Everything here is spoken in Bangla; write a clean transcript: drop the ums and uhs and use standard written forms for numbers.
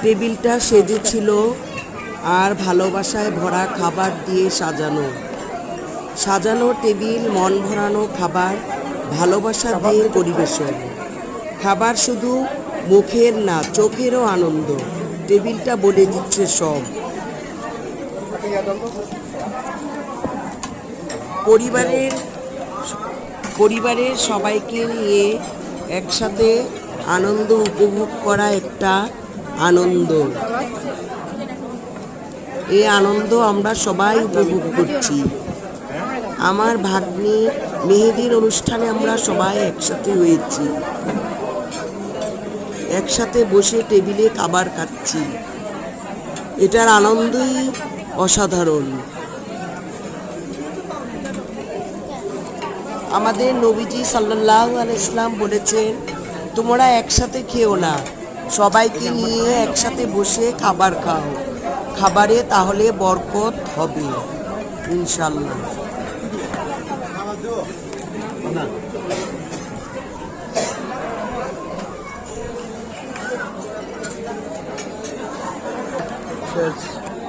টেবিলটা সেজেছিল আর ভালোবাসায় ভরা খাবার দিয়ে সাজানো। সাজানো টেবিল, মন ভরানো খাবার, ভালোবাসা দিয়ে পরিবেশন। খাবার শুধু মুখের না, চোখেরও আনন্দ। টেবিলটা বলে দিচ্ছে সব। পরিবারের সবাইকে নিয়ে একসাথে আনন্দ উপভোগ করা একটা আনন্দ। এই আনন্দ আমরা সবাই উপভোগ করছি। আমার ভাগ্নির মেহেদির অনুষ্ঠানে আমরা সবাই একসাথে হয়েছি, একসাথে বসে টেবিলে খাবার খাচ্ছি। এটার আনন্দই অসাধারণ। আমাদের নবীজি সাল্লাল্লাহু আলাইহি সাল্লাম বলেছেন, তোমরা একসাথে খেও না, সবাইকে নিয়ে একসাথে বসে খাবার খাও। খাবারে তাহলে বরকত হবে ইনশাল্লাহ। Cheers.